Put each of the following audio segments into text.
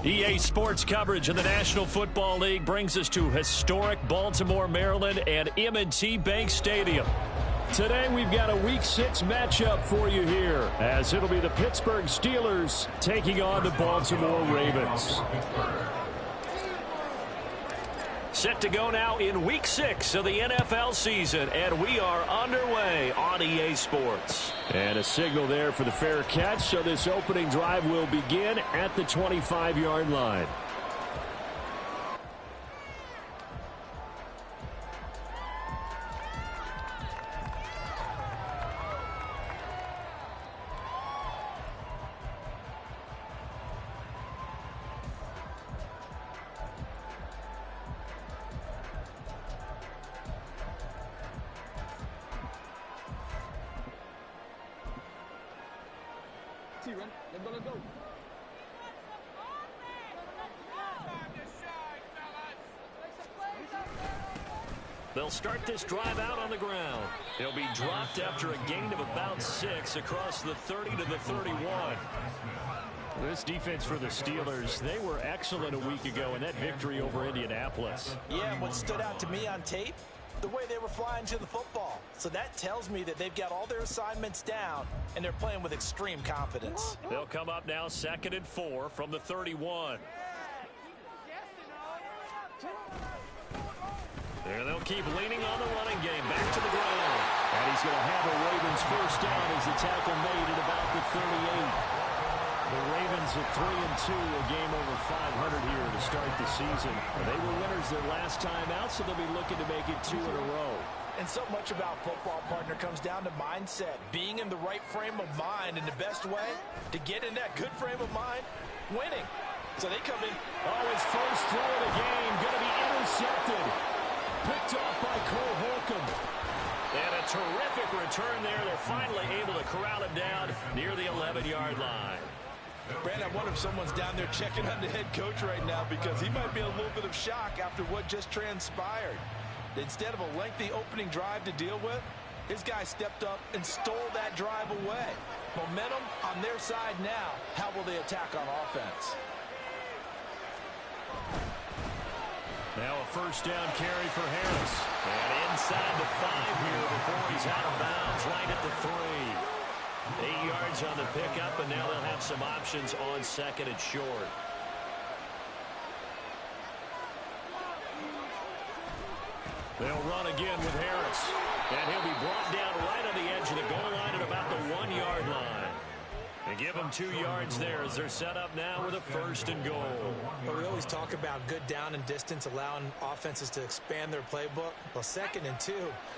EA Sports coverage of the National Football League brings us to historic Baltimore, Maryland and M&T Bank Stadium. Today we've got a Week 6 matchup for you here, as it'll be the Pittsburgh Steelers taking on the Baltimore Ravens. Set to go now in Week 6 of the NFL season, and we are underway on EA Sports. And a signal there for the fair catch, so this opening drive will begin at the 25-yard line. They'll start this drive out on the ground. He'll be dropped after a gain of about 6 across the 30 to the 31. This defense for the Steelers, they were excellent a week ago in that victory over Indianapolis. Yeah, and what stood out to me on tape, the way they were flying to the football. So that tells me that they've got all their assignments down, and they're playing with extreme confidence. They'll come up now 2nd and 4 from the 31. And they'll keep leaning on the running game. Back to the ground. And he's going to have a Ravens first down as the tackle made at about the 38. The Ravens at 3-2, a game over 500 here to start the season. They were winners their last time out, so they'll be looking to make it 2 in a row. And so much about football, partner, comes down to mindset. Being in the right frame of mind, and the best way to get in that good frame of mind, winning. So they come in. Oh, his first throw of the game going to be intercepted. Picked off by Cole Holcomb. And a terrific return there. They're finally able to corral him down near the 11-yard line. Brand, I wonder if someone's down there checking on the head coach right now, because he might be in a little bit of shock after what just transpired. Instead of a lengthy opening drive to deal with, his guy stepped up and stole that drive away. Momentum on their side now. How will they attack on offense? Now a first down carry for Harris. And inside the 5 here before he's out of bounds, right at the 3. 8 yards on the pickup, and now they'll have some options on 2nd and short. They'll run again with Harris. And he'll be brought down right on the edge of the goal line at about the 1-yard line. And give them 2 yards there as they're set up now with a 1st and goal. Well, we always talk about good down and distance, allowing offenses to expand their playbook. Well, 2nd and 2,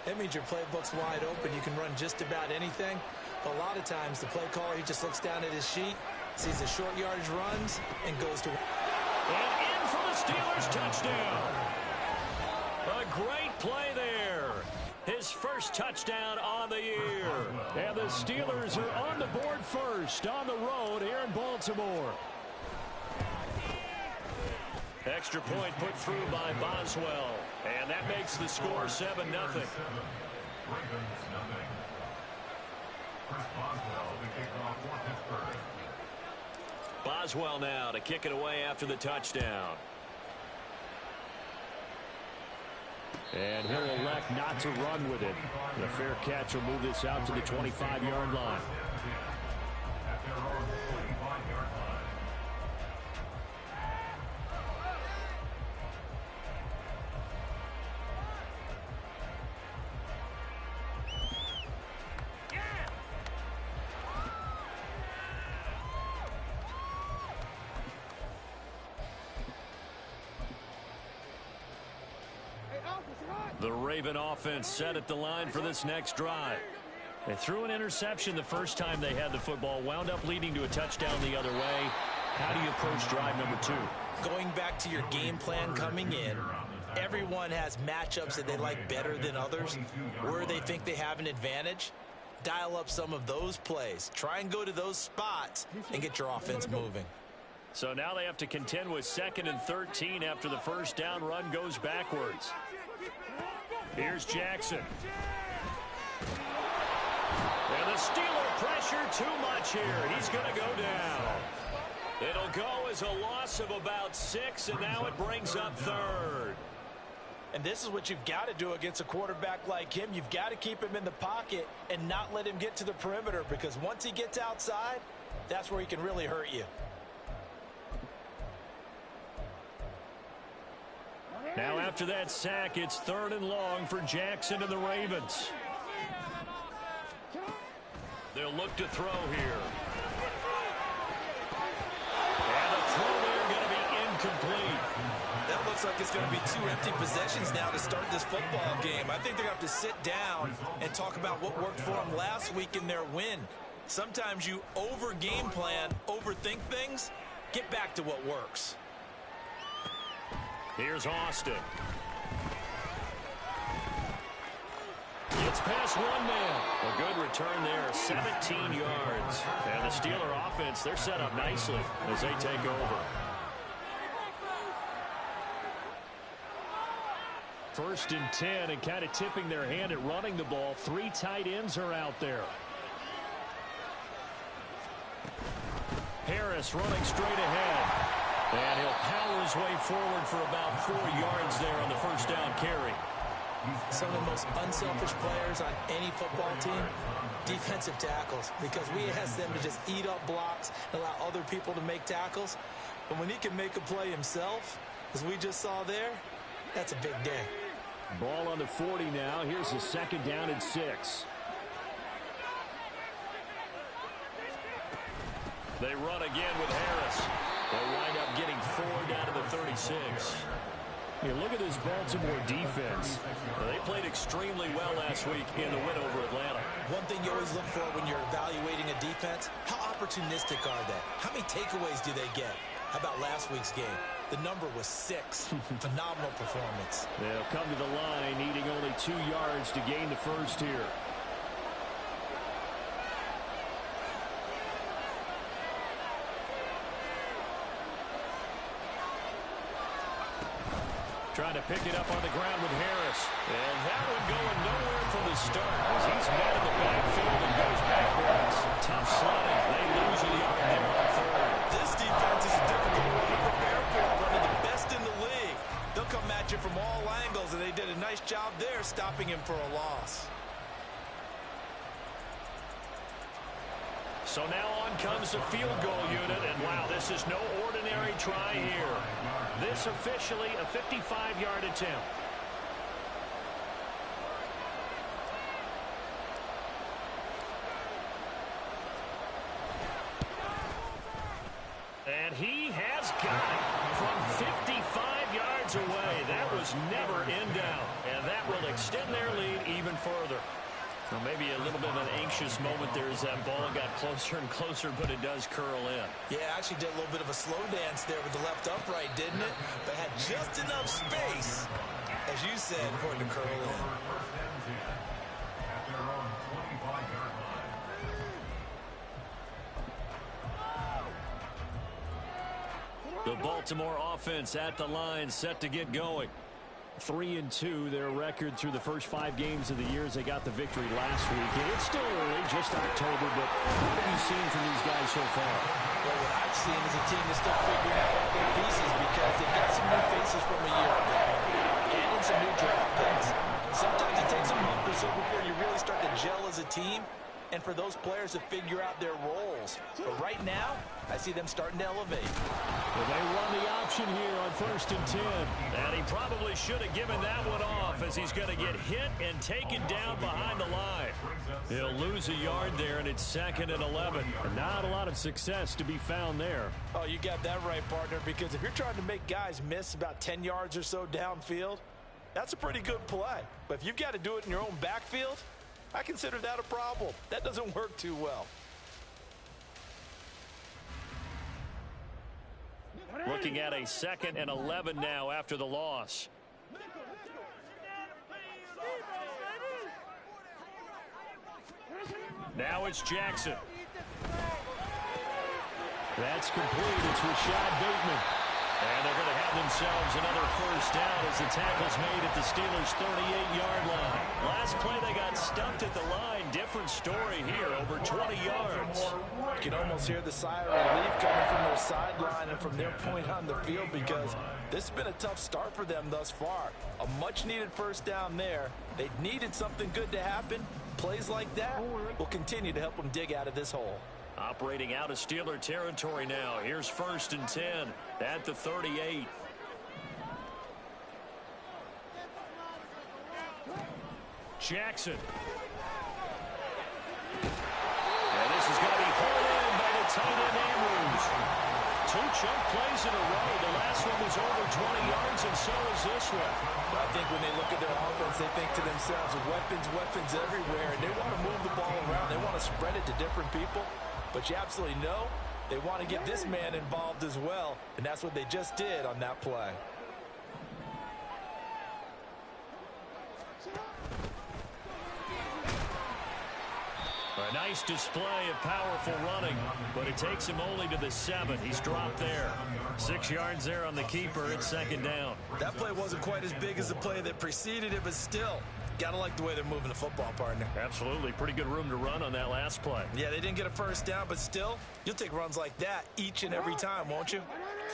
that means your playbook's wide open. You can run just about anything. But a lot of times, the play caller, he just looks down at his sheet, sees the short yardage runs, and goes to... And in for the Steelers touchdown. A great play there. His first touchdown on the year. And the Steelers are on the board first on the road here in Baltimore. Extra point put through by Boswell. And that makes the score 7-0. Boswell now to kick it away after the touchdown. And he'll elect not to run with it. The fair catch will move this out to the 25-yard line. The Raven offense set at the line for this next drive. They threw an interception the first time they had the football, wound up leading to a touchdown the other way. How do you approach drive number 2? Going back to your game plan coming in, everyone has matchups that they like better than others, where they think they have an advantage. Dial up some of those plays. Try and go to those spots and get your offense moving. So now they have to contend with 2nd and 13 after the first down run goes backwards. Here's Jackson. And the Steeler pressure too much here. He's going to go down. It'll go as a loss of about 6, and now it brings up third. And this is what you've got to do against a quarterback like him. You've got to keep him in the pocket and not let him get to the perimeter, because once he gets outside, that's where he can really hurt you. Now after that sack, it's 3rd and long for Jackson and the Ravens. They'll look to throw here. And the throw there going to be incomplete. That looks like it's going to be 2 empty possessions now to start this football game. I think they're going to have to sit down and talk about what worked for them last week in their win. Sometimes you over-game plan, overthink things. Get back to what works. Here's Austin. Gets past one man. A good return there, 17 yards. And the Steeler offense, they're set up nicely as they take over. 1st and 10, and kind of tipping their hand at running the ball. 3 tight ends are out there. Harris running straight ahead. And he'll power his way forward for about 4 yards there on the 1st down carry. Some of the most unselfish players on any football team, defensive tackles, because we ask them to just eat up blocks and allow other people to make tackles. But when he can make a play himself, as we just saw there, that's a big day. Ball on the 40 now. Here's the 2nd down and 6. They run again with Harris. They wind up getting 4 down to the 36. Hey, look at this Baltimore defense. They played extremely well last week in the win over Atlanta. One thing you always look for when you're evaluating a defense, how opportunistic are they? How many takeaways do they get? How about last week's game? The number was 6. Phenomenal performance. They'll come to the line, needing only 2 yards to gain the first here. Trying to pick it up on the ground with Harris. And that one going nowhere from the start as he's met in the backfield and goes backwards. Tough sledding. They lose a yard there on 3rd. This defense is a difficult one to prepare for. One of the best in the league. They'll come at you from all angles, and they did a nice job there stopping him for a loss. So now on comes the field goal unit, and wow, this is no ordinary try here. This officially a 55-yard attempt. And he has got it from 55 yards away. That was never in doubt, and that will extend their lead even further. Well, maybe a little bit of an anxious moment there as that ball got closer and closer, but it does curl in. Yeah, actually did a little bit of a slow dance there with the left upright, didn't it? But had just enough space, as you said, for it to curl in. The Baltimore offense at the line, set to get going. 3-2, their record through the first 5 games of the year as they got the victory last week. And it's still early, just October, but what have you seen from these guys so far? Well, what I've seen is a team that's still figuring out their pieces because they got some new faces from a year ago and in some new draft picks. Sometimes it takes a month or so before you really start to gel as a team and for those players to figure out their roles. But right now, I see them starting to elevate. Well, they run the option here on 1st and 10. And he probably should have given that one off as he's going to get hit and taken down behind the line. He'll lose a yard there, and it's 2nd and 11. Not a lot of success to be found there. Oh, you got that right, partner, because if you're trying to make guys miss about 10 yards or so downfield, that's a pretty good play. But if you've got to do it in your own backfield, I consider that a problem. That doesn't work too well. Looking at a 2nd and 11 now after the loss. Now it's Jackson. That's complete. It's Rashad Bateman. And they're going to have themselves another first down as the tackle's made at the Steelers' 38-yard line. Last play, they got stumped at the line. Different story here, over 20 yards. You can almost hear the sigh of relief coming from their sideline and from their point on the field because this has been a tough start for them thus far. A much-needed first down there. They needed something good to happen. Plays like that will continue to help them dig out of this hole. Operating out of Steeler territory now. Here's 1st and 10 at the 38. Jackson. And this is going to be hauled in by the tight end Andrews. 2 chunk plays in a row. The last one was over 20 yards, and so is this one. I think when they look at their offense, they think to themselves, weapons everywhere, and they want to move the ball around. They want to spread it to different people. But you absolutely know they want to get this man involved as well, and that's what they just did on that play. A nice display of powerful running, but it takes him only to the 7. He's dropped there. 6 yards there on the keeper. It's 2nd down. That play wasn't quite as big as the play that preceded it, but still, got to like the way they're moving the football, partner. Absolutely. Pretty good room to run on that last play. Yeah, they didn't get a first down, but still, you'll take runs like that each and every time, won't you?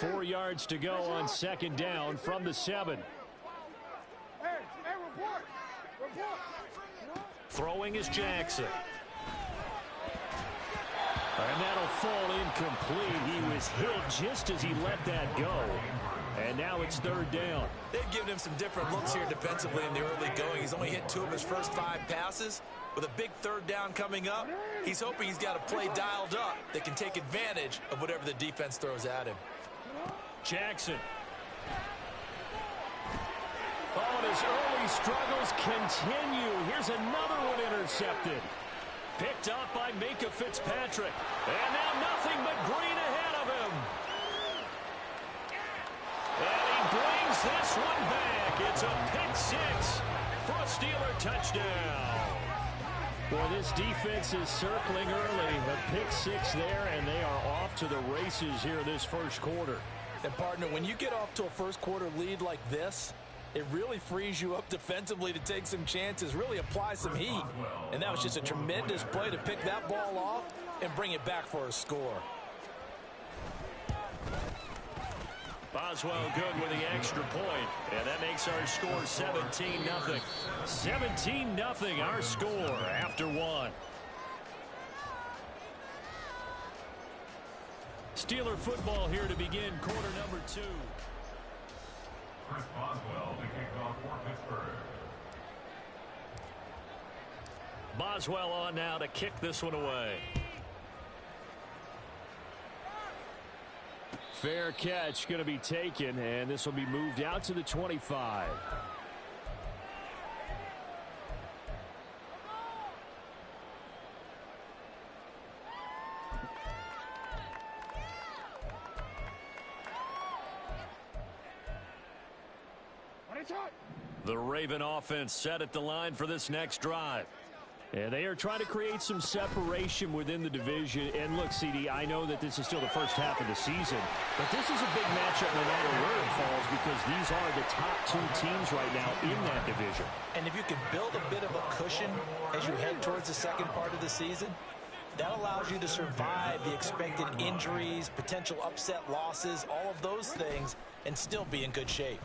4 yards to go on 2nd down from the 7. Throwing is Jackson. And that'll fall incomplete. He was hit just as he let that go. And now it's 3rd down. They've given him some different looks here defensively in the early going. He's only hit 2 of his first 5 passes. With a big 3rd down coming up, he's hoping he's got a play dialed up that can take advantage of whatever the defense throws at him. Jackson. Oh, and his early struggles continue. Here's another one intercepted. Picked up by Minkah Fitzpatrick. And now nothing but green ahead of him. And he brings this one back. It's a pick 6 for a Steeler touchdown. Boy, this defense is circling early. A pick 6 there, and they are off to the races here this first quarter. And, partner, when you get off to a first quarter lead like this, it really frees you up defensively to take some chances, really apply some heat. And that was just a tremendous play to pick that ball off and bring it back for a score. Boswell good with the extra point, and that makes our score 17-0. 17-0 our score after 1. Steeler football here to begin quarter number 2. Chris Boswell to kick off for Pittsburgh. Boswell on now to kick this one away. Fair catch going to be taken, and this will be moved out to the 25. The Raven offense set at the line for this next drive. And they are trying to create some separation within the division. And look, CD, I know that this is still the first half of the season, but this is a big matchup no matter where it falls because these are the top 2 teams right now in that division. And if you can build a bit of a cushion as you head towards the second part of the season, that allows you to survive the expected injuries, potential upset losses, all of those things, and still be in good shape.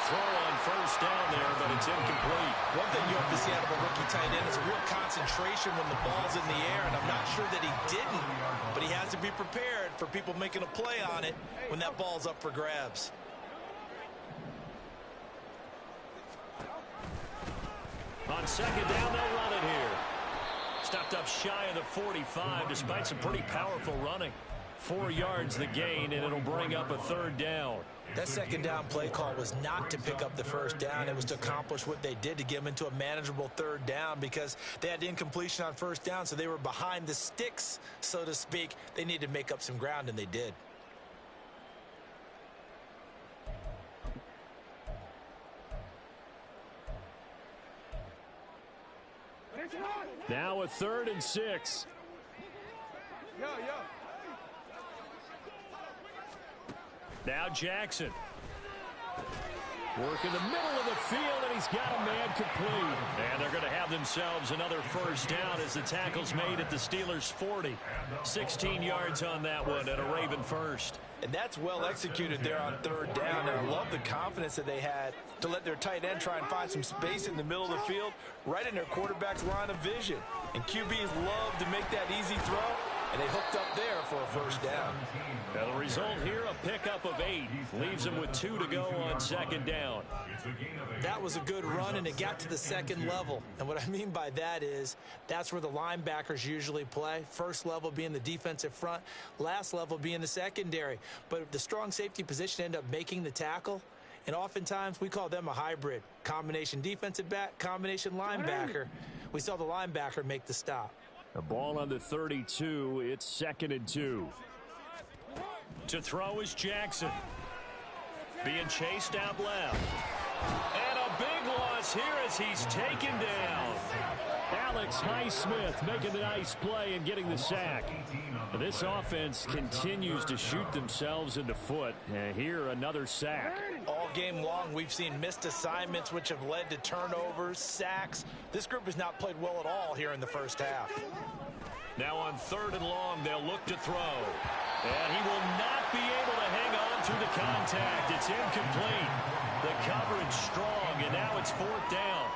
Throw on first down there, but it's incomplete. One thing you have to see out of a rookie tight end is a real concentration when the ball's in the air, and I'm not sure that he didn't, but he has to be prepared for people making a play on it when that ball's up for grabs. On second down, they'll run it here. Stopped up shy of the 45 despite some pretty powerful running. 4 yards the gain, and it'll bring up a 3rd down. That second down play call was not to pick up the first down. It was to accomplish what they did to get them into a manageable 3rd down because they had incompletion on first down, so they were behind the sticks, so to speak. They needed to make up some ground, and they did. Now a 3rd and 6. Now Jackson. Work in the middle of the field, and he's got a man complete. And they're going to have themselves another first down as the tackle's made at the Steelers' 40. 16 yards on that one and a Raven first. And that's well executed there on third down. And I love the confidence that they had to let their tight end try and find some space in the middle of the field, right in their quarterback's line of vision. And QBs love to make that easy throw, and they hooked up there for a first down. Now the result here, a pickup of 8. Leaves them with 2 to go on second down. That was a good run, and it got to the second level. And what I mean by that is that's where the linebackers usually play. First level being the defensive front, last level being the secondary. But the strong safety position ended up making the tackle. And oftentimes we call them a hybrid. Combination defensive back, combination linebacker. We saw the linebacker make the stop. The ball on the 32. It's 2nd and 2. To throw is Jackson. Being chased out left. And a big loss here as he's taken down. Alex Highsmith making the nice play and getting the sack. This offense continues to shoot themselves in the foot. And here another sack. All game long we've seen missed assignments which have led to turnovers, sacks. This group has not played well at all here in the first half. Now on 3rd and long, they'll look to throw. And he will not be able to hang on through the contact. It's incomplete. The coverage strong, and now it's 4th down.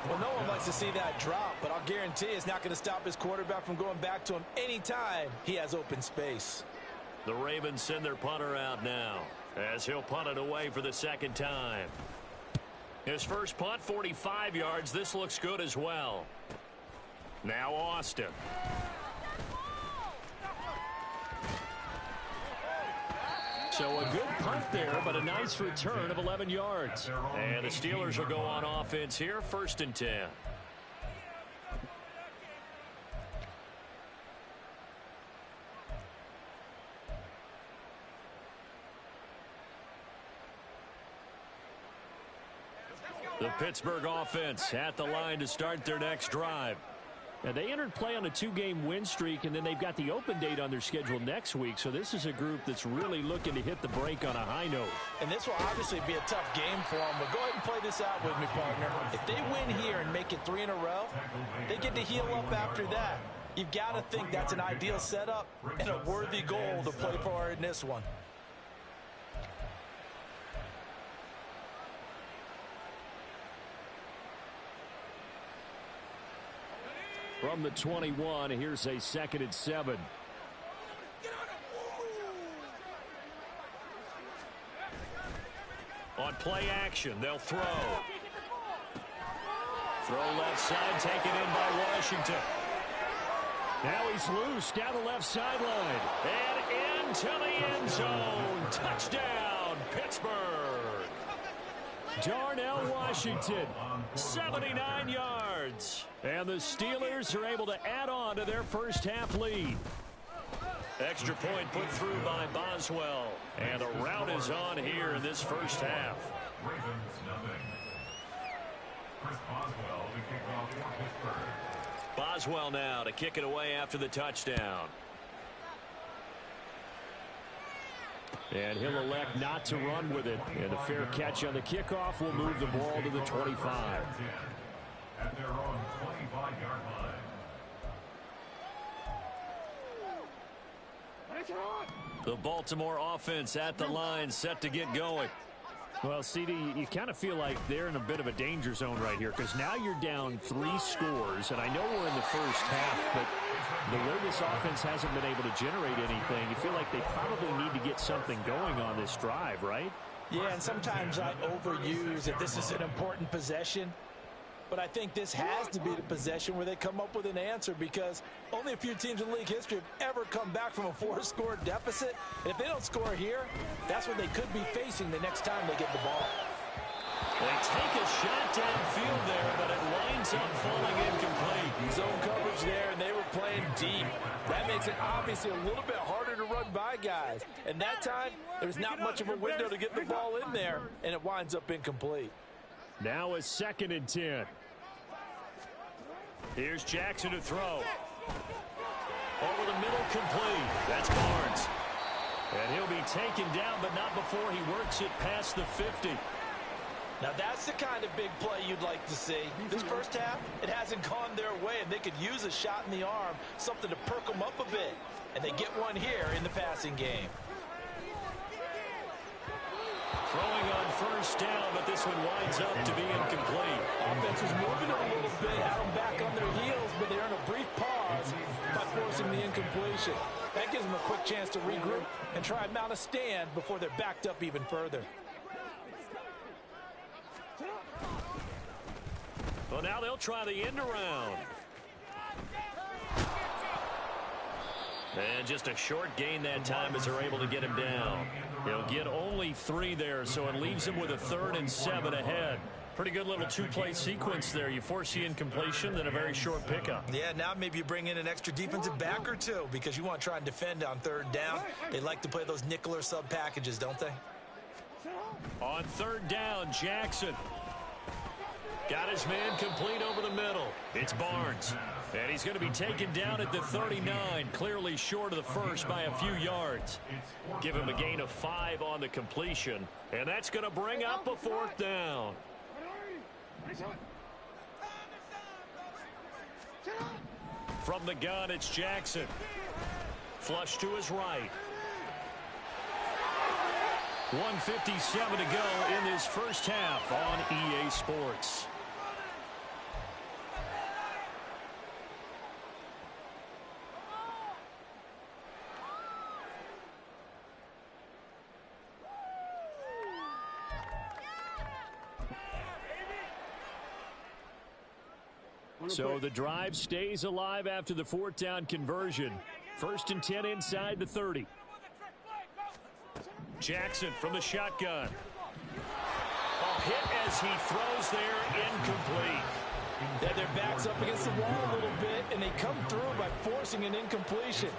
Well, no one likes to see that drop, but I'll guarantee it's not going to stop his quarterback from going back to him anytime he has open space. The Ravens send their punter out now as he'll punt it away for the second time. His first punt, 45 yards. This looks good as well. Now Austin. So a good punt there, but a nice return of 11 yards. And the Steelers will go on offense here, 1st and 10. The Pittsburgh offense at the line to start their next drive. Now, they entered play on a 2-game win streak, and then they've got the open date on their schedule next week. So this is a group that's really looking to hit the break on a high note. And this will obviously be a tough game for them. But go ahead and play this out with me, partner. If they win here and make it 3 in a row, they get to heal up after that. You've got to think that's an ideal setup and a worthy goal to play for in this one. From the 21, here's a 2nd and 7. On play action, they'll throw. Throw left side, taken in by Washington. Now he's loose down the left sideline. And into the end zone. Touchdown, Pittsburgh. Darnell Washington, 79 yards. And the Steelers are able to add on to their first half lead. Extra point put through by Boswell. And the route is on here in this first half. Ravens nothing. Chris Boswell to kick off for Pittsburgh. Boswell now to kick it away after the touchdown. And he'll elect not to run with it. And a fair catch on the kickoff will move the ball to the 25. At their own 25-yard line. The Baltimore offense at the line, set to get going. Well, CD, you kind of feel like they're in a bit of a danger zone right here because now you're down 3 scores, and I know we're in the first half, but the way this offense hasn't been able to generate anything, you feel like they probably need to get something going on this drive, right? Yeah, and sometimes I overuse that this is an important possession. But I think this has to be the possession where they come up with an answer because only a few teams in league history have ever come back from a 4-score deficit. And if they don't score here, that's what they could be facing the next time they get the ball. They take a shot downfield there, but it winds up falling incomplete. Zone coverage there, and they were playing deep. That makes it obviously a little bit harder to run by guys. And that time, there's not much of a window to get the ball in there, and it winds up incomplete. Now a 2nd and 10. Here's Jackson to throw. Over the middle, complete. That's Barnes. And he'll be taken down, but not before he works it past the 50. Now that's the kind of big play you'd like to see. This first half, it hasn't gone their way, and they could use a shot in the arm, something to perk them up a bit. And they get one here in the passing game. Throwing on first down, but this one winds up to be incomplete. Offense was moving a little bit, had them back on their heels, but they earned a brief pause by forcing the incompletion. That gives them a quick chance to regroup and try and mount a stand before they're backed up even further. Well, now they'll try the end around. And just a short gain that time as they're able to get him down. He'll get only 3 there, so it leaves him with a 3rd and 7 ahead. Pretty good little 2-play sequence there. You force the incompletion, then a very short pickup. Yeah, now maybe you bring in an extra defensive back or two because you want to try and defend on 3rd down. They like to play those nickel or sub packages, don't they? On 3rd down, Jackson. Got his man complete over the middle. It's Barnes. And he's going to be taken down at the 39, clearly short of the first by a few yards. Give him a gain of 5 on the completion, and that's going to bring up a 4th down. From the gun, it's Jackson. Flush to his right. 1:57 to go in this first half on EA Sports. So the drive stays alive after the 4th down conversion. 1st and 10 inside the 30. Jackson from the shotgun. A hit as he throws there, incomplete. Yeah, their back's up against the wall a little bit, and they come through by forcing an incompletion.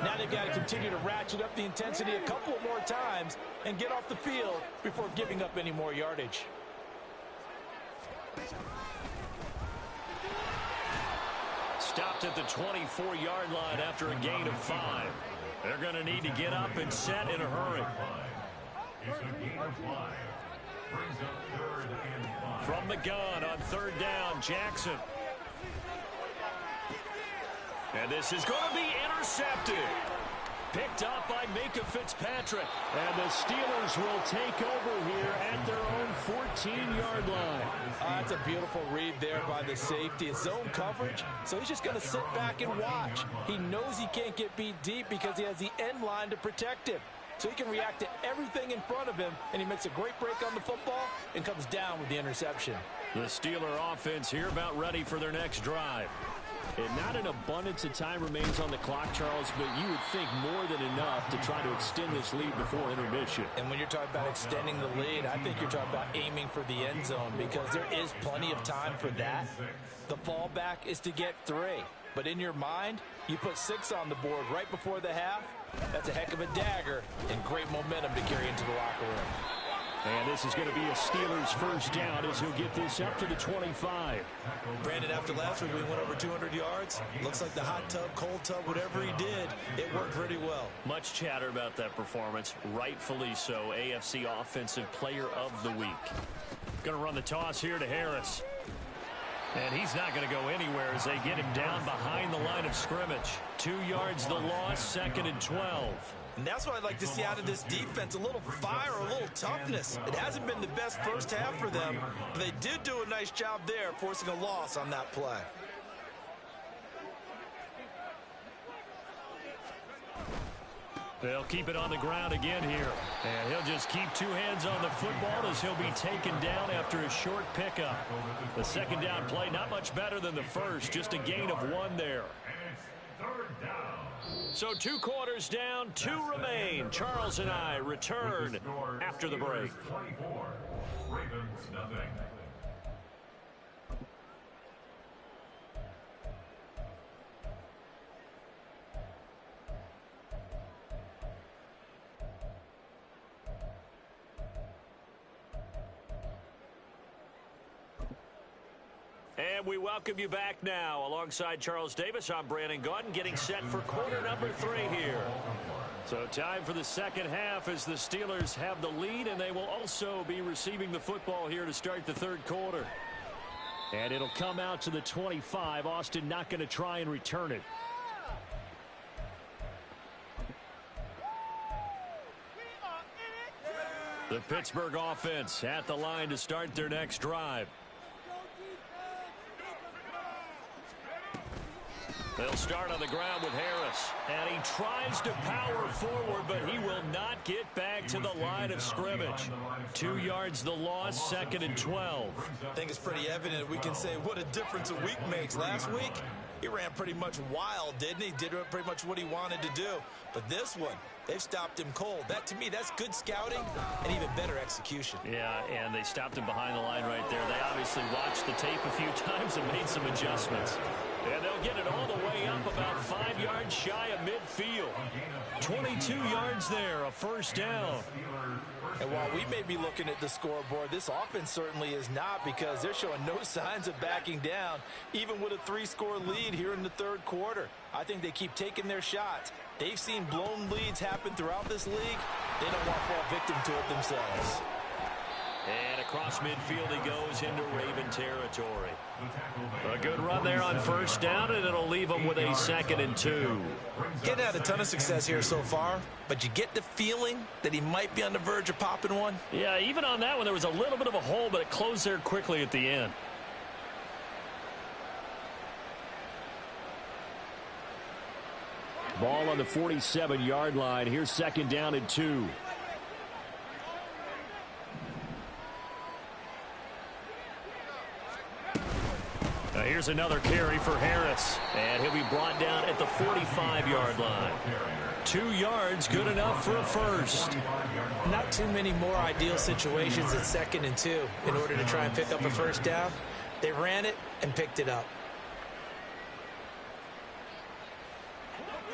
Now they've got to continue to ratchet up the intensity a couple more times and get off the field before giving up any more yardage. Stopped at the 24-yard line after a gain of 5. They're going to need to get up and set in a hurry. It's a gain of 5. Brings up 3rd and 5. From the gun on 3rd down, Jackson. And this is going to be intercepted. Picked up by Micah Fitzpatrick. And the Steelers will take over here at their own 14-yard line. That's a beautiful read there by the safety. It's zone coverage, so he's just going to sit back and watch. He knows he can't get beat deep because he has the end line to protect him. So he can react to everything in front of him, and he makes a great break on the football and comes down with the interception. The Steeler offense here about ready for their next drive. And not an abundance of time remains on the clock, Charles, but you would think more than enough to try to extend this lead before intermission. And when you're talking about extending the lead, I think you're talking about aiming for the end zone because there is plenty of time for that. The fallback is to get 3. But in your mind, you put 6 on the board right before the half. That's a heck of a dagger and great momentum to carry into the locker room. And this is going to be a Steelers first down as he'll get this up to the 25. Brandon, after last week we went over 200 yards. Looks like the hot tub, cold tub, whatever he did, it worked pretty well. Much chatter about that performance. Rightfully so. AFC Offensive Player of the Week. Going to run the toss here to Harris. And he's not going to go anywhere as they get him down behind the line of scrimmage. 2 yards the loss, 2nd and 12. And that's what I'd like to see out of this defense, a little fire, a little toughness. It hasn't been the best first half for them, but they did do a nice job there, forcing a loss on that play. They'll keep it on the ground again here. And he'll just keep 2 hands on the football as he'll be taken down after a short pickup. The 2nd down play, not much better than the first, just a gain of 1 there. And it's 3rd down. So 2 quarters down, 2 remain. Charles and I return after the break. 24. Ravens nothing. And we welcome you back now. Alongside Charles Davis, I'm Brandon Gaudin, getting set for quarter number 3 here. So time for the second half as the Steelers have the lead, and they will also be receiving the football here to start the third quarter. And it'll come out to the 25. Austin not going to try and return it. The Pittsburgh offense at the line to start their next drive. They'll start on the ground with Harris. And he tries to power forward, but he will not get back to the line of scrimmage. 2 yards the loss, 2nd and 12. I think it's pretty evident we can say what a difference a week makes. Last week, he ran pretty much wild, didn't he? Did pretty much what he wanted to do. But this one, they've stopped him cold. That, to me, that's good scouting and even better execution. Yeah, and they stopped him behind the line right there. They obviously watched the tape a few times and made some adjustments. And they'll get it all the way up about 5 yards shy of midfield. 22 yards there, a first down. And while we may be looking at the scoreboard, this offense certainly is not, because they're showing no signs of backing down, even with a 3-score lead here in the third quarter. I think they keep taking their shots. They've seen blown leads happen throughout this league. They don't want to fall victim to it themselves. And across midfield he goes into Raven territory. A good run there on first down, and it'll leave him with a 2nd and 2. Getting had a ton of success here so far, but you get the feeling that he might be on the verge of popping one. Yeah, even on that one there was a little bit of a hole, but it closed there quickly at the end. Ball on the 47-yard line. Here's 2nd down and 2. Here's another carry for Harris, and he'll be brought down at the 45-yard line. 2 yards, good enough for a first. Not too many more ideal situations at 2nd and 2 in order to try and pick up a first down. They ran it and picked it up.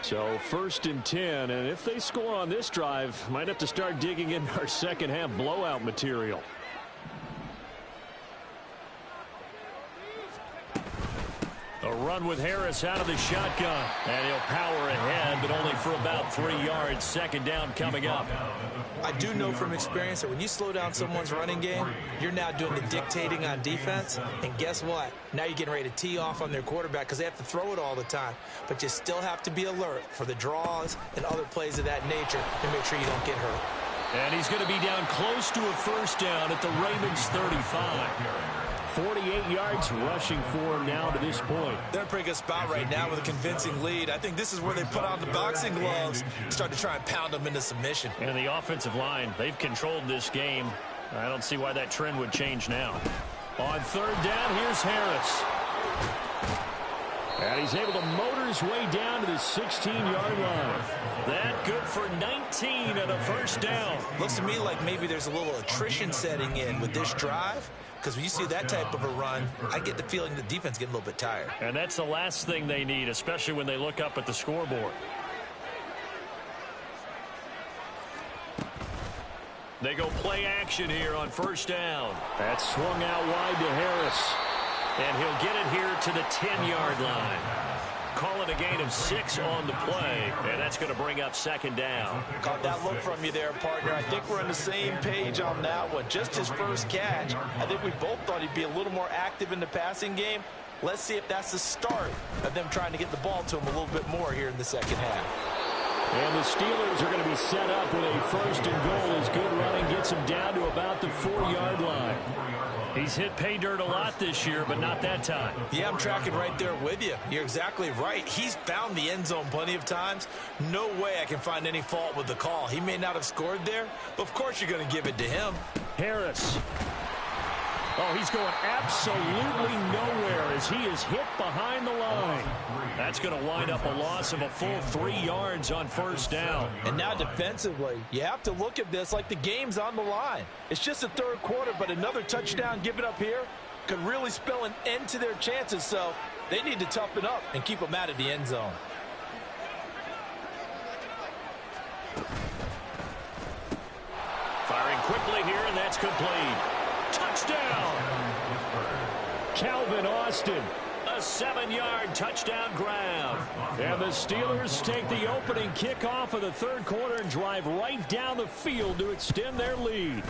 So 1st and 10, and if they score on this drive, might have to start digging in our second half blowout material. A run with Harris out of the shotgun. And he'll power ahead, but only for about 3 yards. 2nd down coming up. I do know from experience that when you slow down someone's running game, you're now doing the dictating on defense. And guess what? Now you're getting ready to tee off on their quarterback because they have to throw it all the time. But you still have to be alert for the draws and other plays of that nature to make sure you don't get hurt. And he's going to be down close to a first down at the Ravens 35. 48 yards rushing for him now to this point. They're in a pretty good spot right now with a convincing lead. I think this is where they put on the boxing gloves and start to try and pound them into submission. And the offensive line, they've controlled this game. I don't see why that trend would change now. On 3rd down, here's Harris. And he's able to motor his way down to the 16-yard line. That good for 19 and a first down. Looks to me like maybe there's a little attrition setting in with this drive. Because when you see that type of a run, I get the feeling the defense getting a little bit tired. And that's the last thing they need, especially when they look up at the scoreboard. They go play action here on first down. That's swung out wide to Harris. And he'll get it here to the 10-yard line. Call it a gain of 6 on the play, and that's going to bring up 2nd down. Caught that look from you there, partner. I think we're on the same page on that one. Just his first catch. I think we both thought he'd be a little more active in the passing game. Let's see if that's the start of them trying to get the ball to him a little bit more here in the second half. And the Steelers are going to be set up with a 1st and goal as good running gets him down to about the 4-yard line. He's hit pay dirt a lot this year, but not that time. Yeah, I'm tracking right there with you. You're exactly right. He's found the end zone plenty of times. No way I can find any fault with the call. He may not have scored there, but of course you're going to give it to him. Harris. Oh, he's going absolutely nowhere as he is hit behind the line. That's going to wind up a loss of a full 3 yards on first down. And now defensively, you have to look at this like the game's on the line. It's just the third quarter, but another touchdown given up here could really spell an end to their chances. So they need to toughen up and keep them out of the end zone. Firing quickly here, and that's complete. Touchdown! Calvin Austin, A 7-yard touchdown grab. And the Steelers take the opening kickoff of the third quarter and drive right down the field to extend their lead.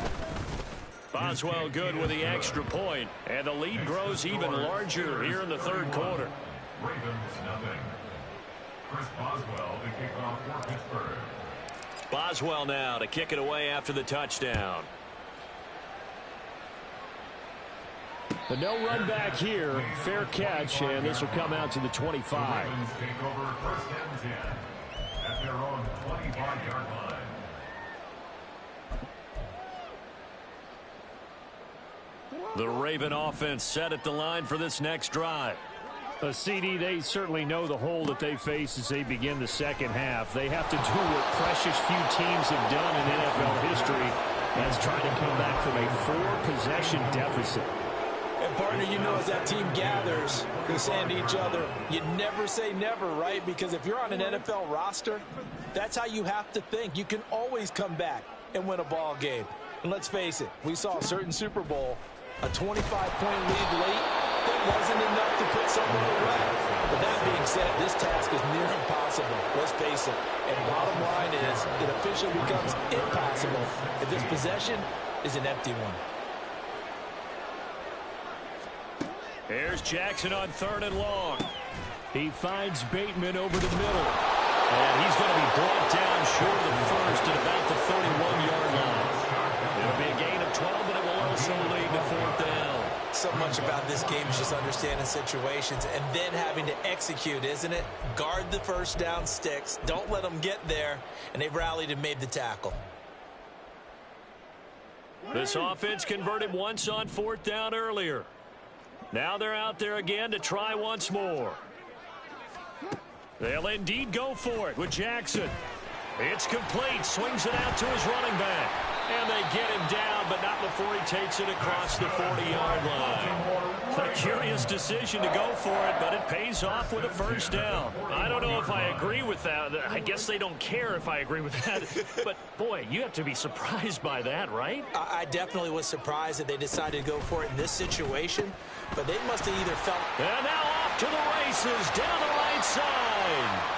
Boswell good with the extra point, and the lead grows even larger here in the third quarter. Ravens nothing. Chris Boswell to kick off for Pittsburgh. Boswell now to kick it away after the touchdown. The no run back here, fair catch, and this will come out to the 25. The Ravens take over first and 10 at their own 25-yard line. The Raven offense set at the line for this next drive. A CD, they certainly know the hole that they face as they begin the second half. They have to do what precious few teams have done in NFL history. That's trying to come back from a 4-possession deficit. And partner, you know, as that team gathers, they're saying to each other, you never say never, right? Because if you're on an NFL roster, that's how you have to think. You can always come back and win a ball game. And let's face it, we saw a certain Super Bowl, a 25-point lead late, that wasn't enough to put someone away. But that being said, this task is near impossible. Let's face it. And bottom line is, it officially becomes impossible if this possession is an empty one. Here's Jackson on 3rd and long. He finds Bateman over the middle. And he's going to be brought down short of the first at about the 31-yard line. It'll be a gain of 12, but it will also lead to 4th down. So much about this game is just understanding situations and then having to execute, isn't it? Guard the first down sticks. Don't let them get there. And they've rallied and made the tackle. This offense converted once on 4th down earlier. Now they're out there again to try once more. They'll indeed go for it with Jackson. It's complete. Swings it out to his running back. And they get him down, but not before he takes it across the 40-yard line. A curious decision to go for it, but it pays off with a first down. I don't know if I agree with that. I guess they don't care if I agree with that. But, boy, you have to be surprised by that, right? I definitely was surprised that they decided to go for it in this situation, but they must have either felt... And now off to the races down the right side.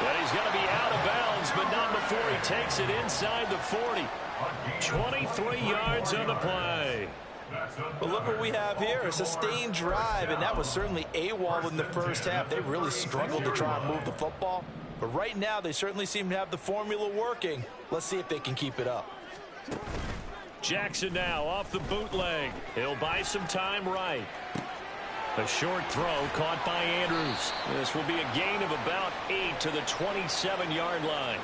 And he's going to be out of bounds, but not before he takes it inside the 40. 23 yards on the play. But look what we have here, a sustained drive, and that was certainly AWOL in the first half. They really struggled to try and move the football. But right now, they certainly seem to have the formula working. Let's see if they can keep it up. Jackson now off the bootleg. He'll buy some time right. A short throw caught by Andrews. This will be a gain of about 8 to the 27-yard line.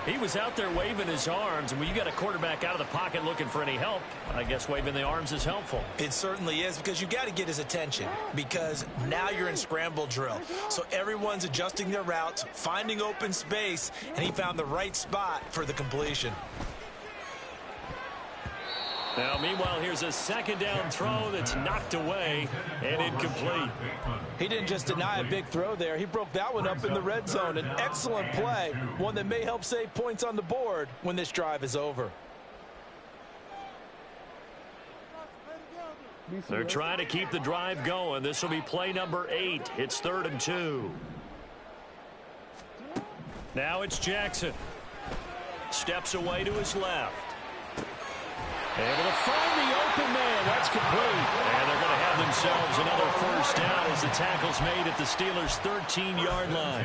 He was out there waving his arms, and when you got a quarterback out of the pocket looking for any help, I guess waving the arms is helpful. It certainly is, because you got to get his attention, because now you're in scramble drill. So everyone's adjusting their routes, finding open space, and he found the right spot for the completion. Now, meanwhile, here's a second down throw that's knocked away and incomplete. He didn't just deny a big throw there. He broke that one up in the red zone. An excellent play, one that may help save points on the board when this drive is over. They're trying to keep the drive going. This will be play number 8. It's 3rd and 2. Now it's Jackson. Steps away to his left. Able to find the open man. That's complete. And they're going to have themselves another first down as the tackle's made at the Steelers' 13-yard line.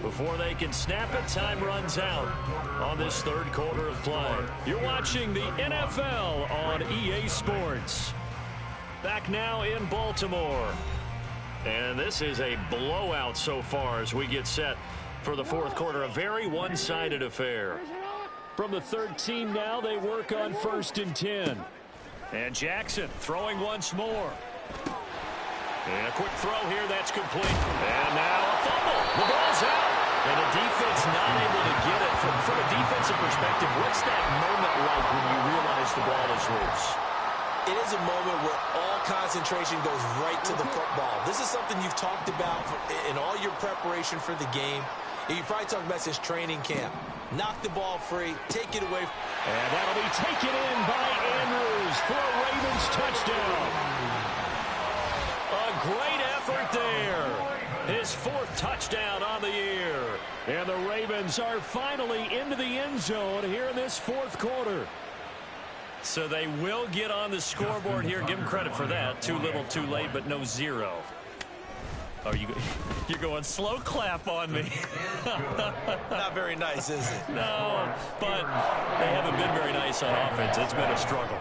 Before they can snap it, time runs out on this third quarter of play. You're watching the NFL on EA Sports. Back now in Baltimore. And this is a blowout so far as we get set for the fourth quarter. A very one-sided affair. From the 13 now, they work on 1st and 10. And Jackson throwing once more. And a quick throw here, that's complete. And now a fumble. The ball's out. And the defense not able to get it. From a defensive perspective, what's that moment like when you realize the ball is loose? It is a moment where all concentration goes right to the football. This is something you've talked about in all your preparation for the game. You probably talk about his training camp. Knock the ball free, take it away. And that'll be taken in by Andrews for a Ravens touchdown. A great effort there. His 4th touchdown on the year. And the Ravens are finally into the end zone here in this 4th quarter. So they will get on the scoreboard here. Give them credit for that. Too little, too late, but no 0. Oh, you're going slow clap on me. Not very nice, is it? No, but they haven't been very nice on offense. It's been a struggle.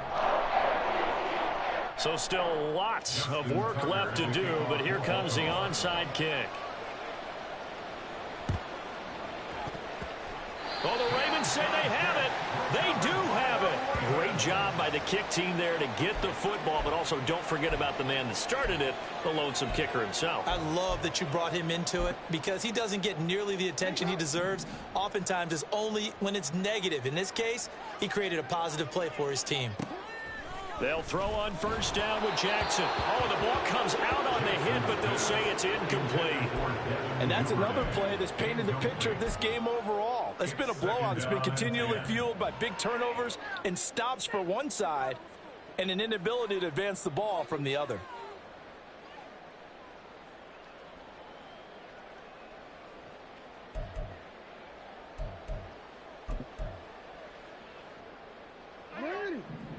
So still lots of work left to do, but here comes the onside kick. Well, the Ravens say they have it. They do have it. Great job by the kick team there to get the football, but also don't forget about the man that started it, the lonesome kicker himself. I love that you brought him into it because he doesn't get nearly the attention he deserves. Oftentimes it's only when it's negative. In this case, he created a positive play for his team. They'll throw on 1st down with Jackson. Oh, the ball comes out on the hit, but they'll say it's incomplete. And that's another play that's painted the picture of this game overall. It's been a blowout. It's been continually fueled by big turnovers and stops for one side and an inability to advance the ball from the other.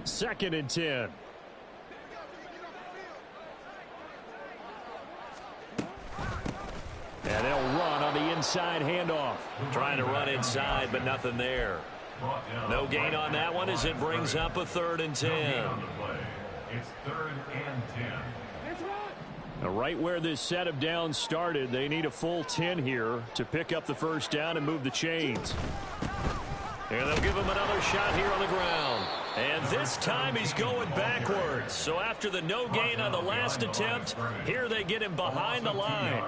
Second and 10. And they'll run on the inside handoff. Trying to run inside, but nothing there. No gain on that one as it brings up a 3rd and 10. It's 3rd and 10. Now, right where this set of downs started, they need a full 10 here to pick up the 1st down and move the chains. And they'll give him another shot here on the ground. And this time he's going backwards. So after the no gain on the last attempt, here they get him behind the line.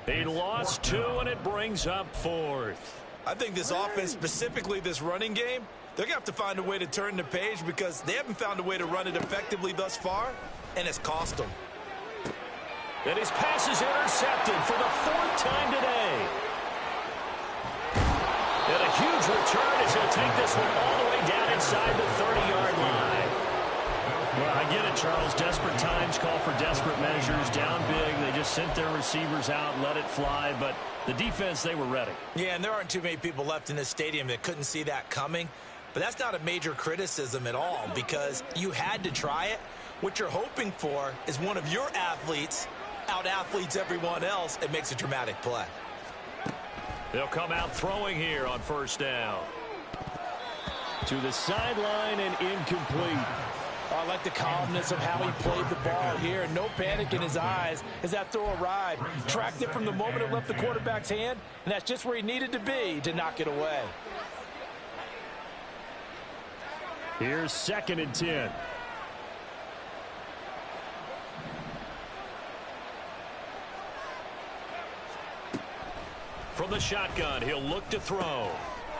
He lost 2, and it brings up 4th. I think this offense, specifically this running game, they're going to have to find a way to turn the page because they haven't found a way to run it effectively thus far, and it's cost them. And his pass is intercepted for the 4th time today. And a huge return as he'll take this one all the way down inside the 30-yard line. Well, I get it, Charles. Desperate times call for desperate measures. Down big. They just sent their receivers out and let it fly. But the defense, they were ready. Yeah, and there aren't too many people left in this stadium that couldn't see that coming. But that's not a major criticism at all because you had to try it. What you're hoping for is one of your athletes out-athletes everyone else and makes a dramatic play. They'll come out throwing here on 1st down. To the sideline and incomplete. I like the calmness of how he played the ball here. No panic in his eyes as that throw arrived. Tracked it from the moment it left the quarterback's hand, and that's just where he needed to be to knock it away. Here's 2nd and 10. From the shotgun, he'll look to throw.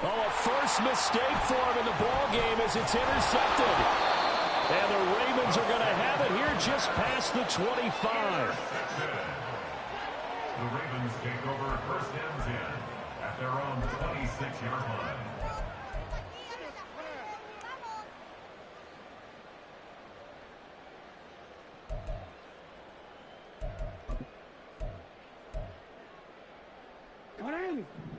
Oh, a first mistake for him in the ball game as it's intercepted. And the Ravens are going to have it here just past the 25. The Ravens take over 1st and 10 at their own 26-yard line.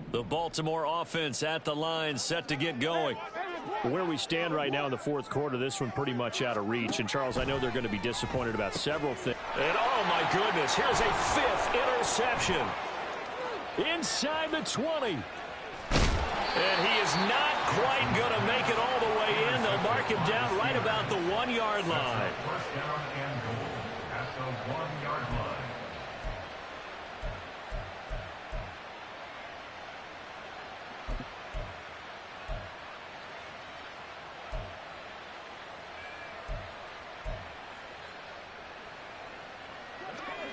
The Baltimore offense at the line, set to get going. Where we stand right now in the 4th quarter, this one pretty much out of reach. And, Charles, I know they're going to be disappointed about several things. And, oh, my goodness, here's a 5th interception. Inside the 20. And he is not quite going to make it all the way in. They'll mark him down right about the 1-yard line. 1st down and goal at the 1-yard line.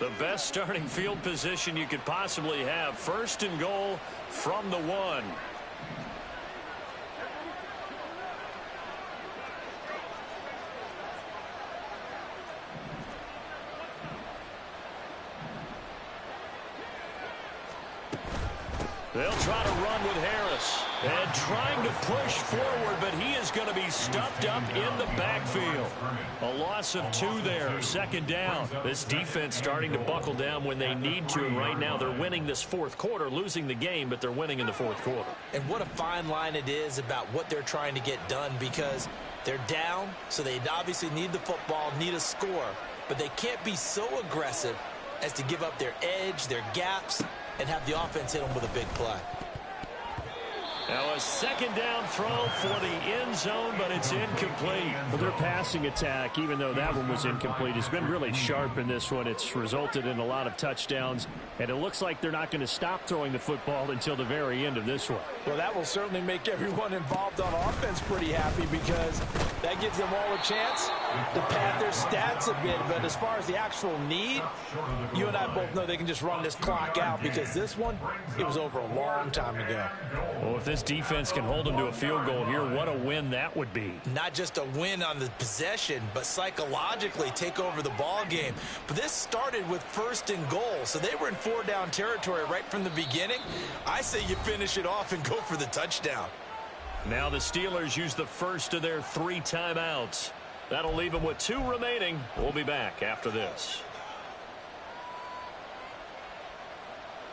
The best starting field position you could possibly have. 1st and goal from the 1. They'll try to run with Harris. And trying to push forward, but he is going to be stuffed up in the backfield. A loss of 2 there, second down. This defense starting to buckle down when they need to, and right now they're winning this fourth quarter, losing the game, but they're winning in the fourth quarter. And what a fine line it is about what they're trying to get done, because they're down, so they obviously need the football, need a score, but they can't be so aggressive as to give up their edge, their gaps, and have the offense hit them with a big play. Now a second down throw for the end zone, but it's incomplete. Well, their passing attack, even though that one was incomplete, has been really sharp in this one. It's resulted in a lot of touchdowns, and it looks like they're not going to stop throwing the football until the very end of this one. Well, that will certainly make everyone involved on offense pretty happy, because that gives them all a chance to pad their stats a bit. But as far as the actual need, you and I both know they can just run this clock out, because this one, it was over a long time ago. Well, if this defense can hold them to a field goal here, what a win that would be. Not just a win on the possession, but psychologically take over the ball game. But this started with 1st and goal, so they were in 4-down territory right from the beginning. I say you finish it off and go for the touchdown. Now the Steelers use the first of their 3 timeouts. That'll leave them with 2 remaining. We'll be back after this.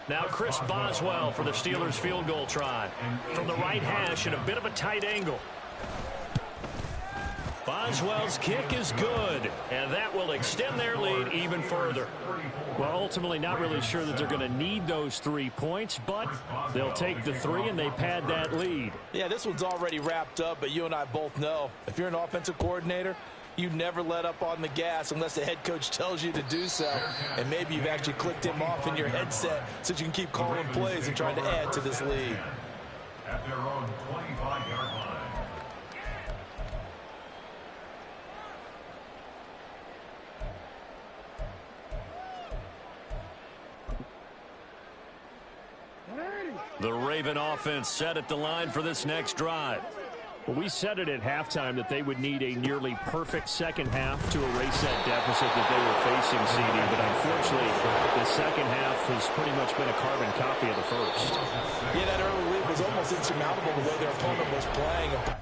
Now Chris Boswell for the Steelers field goal try. From the right hash in a bit of a tight angle. Boswell's kick is good, and that will extend their lead even further. Well, ultimately not really sure that they're going to need those 3 points, but they'll take the 3 and they pad that lead. Yeah, this one's already wrapped up, but you and I both know if you're an offensive coordinator, you never let up on the gas unless the head coach tells you to do so. And maybe you've actually clicked him off in your headset so you can keep calling plays and trying to add to this lead. At their own 25-yard line. The Raven offense set at the line for this next drive. Well, we said it at halftime that they would need a nearly perfect second half to erase that deficit that they were facing, CD. But unfortunately, the second half has pretty much been a carbon copy of the first. Yeah, that early lead was almost insurmountable the way their opponent was playing.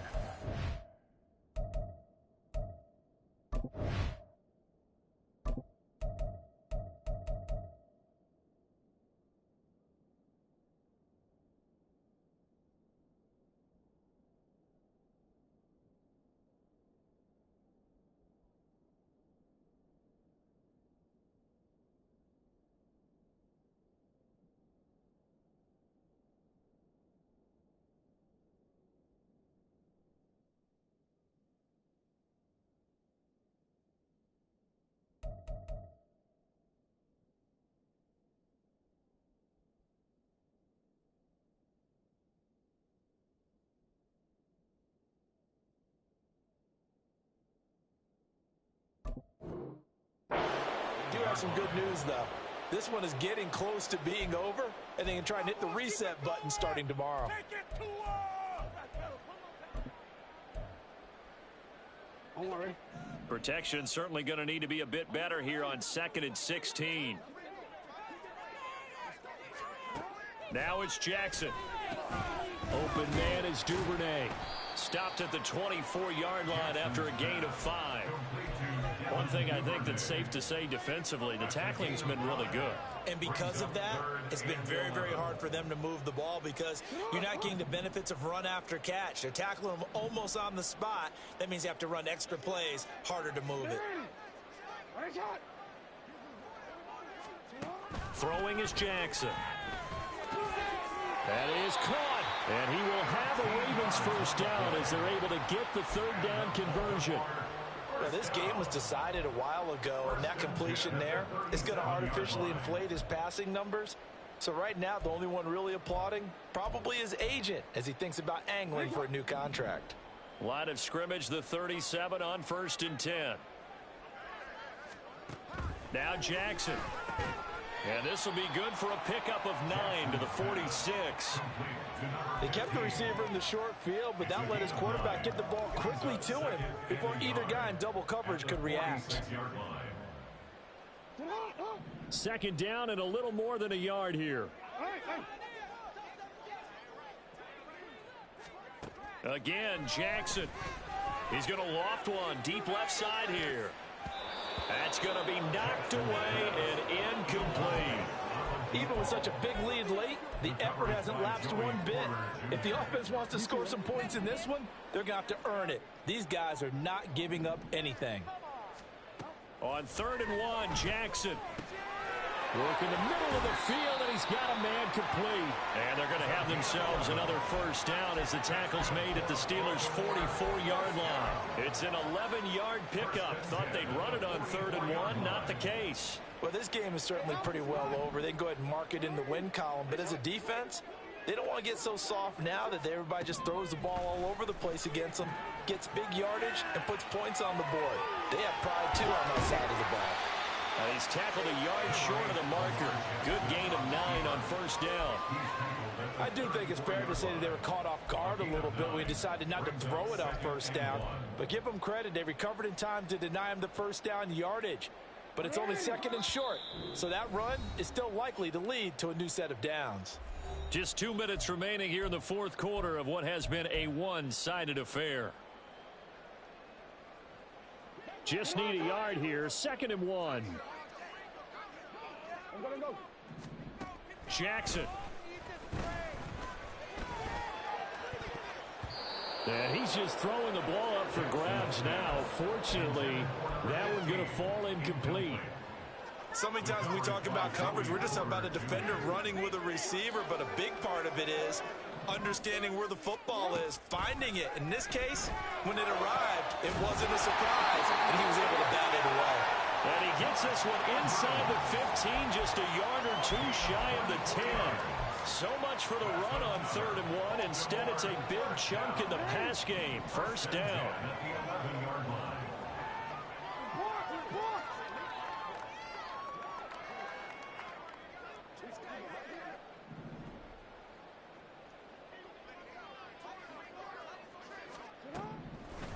Some good news, though. This one is getting close to being over, and they can try and hit the reset button starting tomorrow. Don't worry. Protection certainly going to need to be a bit better here on 2nd and 16. Now it's Jackson. Open man is Duvernay. Stopped at the 24-yard line after a gain of 5. One thing I think that's safe to say defensively, the tackling's been really good. And because of that, it's been very, very hard for them to move the ball, because you're not getting the benefits of run after catch. They're tackling them almost on the spot. That means you have to run extra plays, harder to move it. Throwing is Jackson. That is caught. And he will have a Ravens first down as they're able to get the 3rd down conversion. Well, this game was decided a while ago, and that completion there is going to artificially inflate his passing numbers. So right now, the only one really applauding probably his agent as he thinks about angling for a new contract. Line of scrimmage, the 37 on 1st and 10. Now Jackson. And this will be good for a pickup of 9 to the 46. They kept the receiver in the short field, but that let his quarterback get the ball quickly to him before either guy in double coverage could react. 2nd down and a little more than a yard here. Again, Jackson. He's going to loft one deep left side here. That's going to be knocked away and incomplete. Even with such a big lead late, the effort hasn't lapsed one bit. If the offense wants to score some points in this one, they're going to have to earn it. These guys are not giving up anything. On 3rd and 1, Jackson. Work in the middle of the field, and he's got a man complete. And they're going to have themselves another first down as the tackle's made at the Steelers' 44-yard line. It's an 11-yard pickup. Thought they'd run it on 3rd and 1. Not the case. Well, this game is certainly pretty well over. They can go ahead and mark it in the win column. But as a defense, they don't want to get so soft now that everybody just throws the ball all over the place against them, gets big yardage, and puts points on the board. They have pride, too, on that side of the ball. He's tackled a yard short of the marker. Good gain of 9 on first down. I do think it's fair to say that they were caught off guard a little bit. We decided not to throw it on first down. But give them credit. They recovered in time to deny him the first down yardage. But it's only 2nd and short. So that run is still likely to lead to a new set of downs. Just 2 minutes remaining here in the 4th quarter of what has been a one-sided affair. Just need a yard here. 2nd and 1. Jackson. And he's just throwing the ball up for grabs now. Fortunately, that one's going to fall incomplete. So many times when we talk about coverage, we're just talking about a defender running with a receiver, but a big part of it is understanding where the football is, finding it. In this case, when it arrived, it wasn't a surprise, and he was able to bat it away. And he gets this one inside the 15, just a yard or 2 shy of the 10. So much for the run on 3rd and 1. Instead, it's a big chunk in the pass game. First down.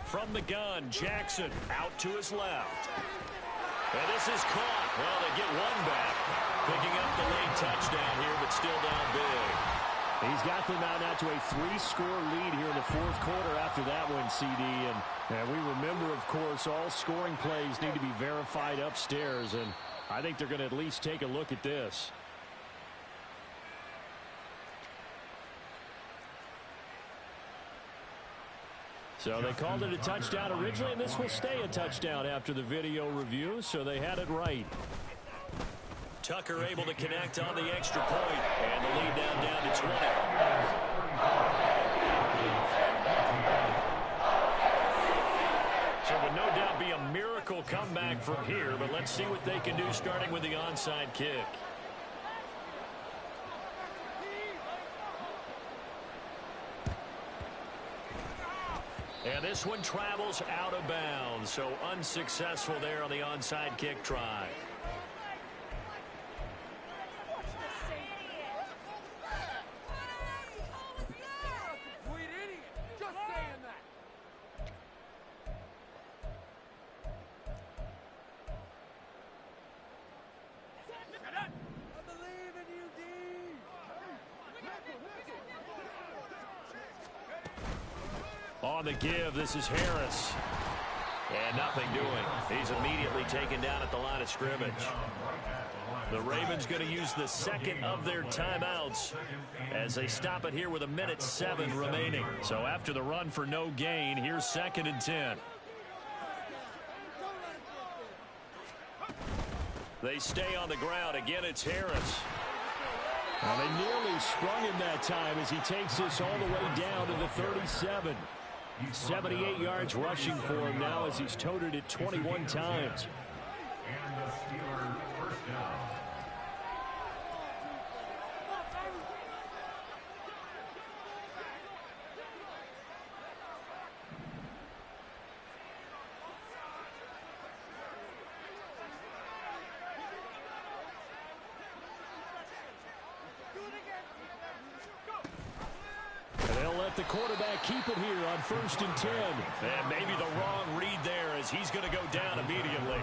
From the gun, Jackson out to his left. And this is caught. Well, they get one back. Picking up the late touchdown here, but still down big. He's got them out now to a 3-score lead here in the 4th quarter after that one, CD. And we remember, of course, all scoring plays need to be verified upstairs. And I think they're going to at least take a look at this. So they called it a touchdown originally, and this will stay a touchdown after the video review, so they had it right. Tucker able to connect on the extra point, and the lead down to 20. So would no doubt be a miracle comeback from here, but let's see what they can do starting with the onside kick. And this one travels out of bounds, so unsuccessful there on the onside kick try. On the give, this is Harris. And nothing doing. He's immediately taken down at the line of scrimmage. The Ravens going to use the 2nd of their timeouts as they stop it here with 1:07 remaining. So after the run for no gain, here's 2nd and 10. They stay on the ground. Again, it's Harris. Well, they nearly sprung him that time as he takes this all the way down to the 37. 78 yards rushing for him now as he's toted it 21 times. And the Steelers first down. The quarterback keep it here on 1st and 10. And maybe the wrong read there as he's going to go down immediately.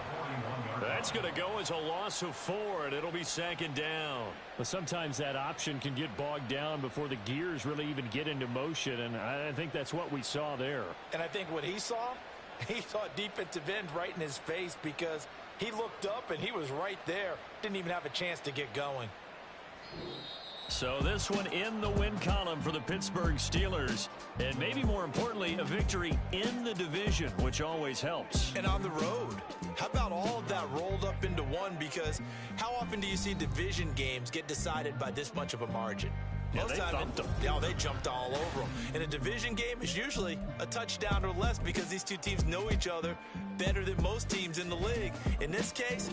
That's going to go as a loss of 4, and it'll be 2nd down. But sometimes that option can get bogged down before the gears really even get into motion, and I think that's what we saw there. And I think what he saw defensive end right in his face, because he looked up and he was right there. Didn't even have a chance to get going. So this one in the win column for the Pittsburgh Steelers. And maybe more importantly, a victory in the division, which always helps. And on the road. How about all of that rolled up into one? Because how often do you see division games get decided by this much of a margin? Yeah, they thumped them. They jumped all over them. And a division game is usually a touchdown or less because these two teams know each other better than most teams in the league. In this case,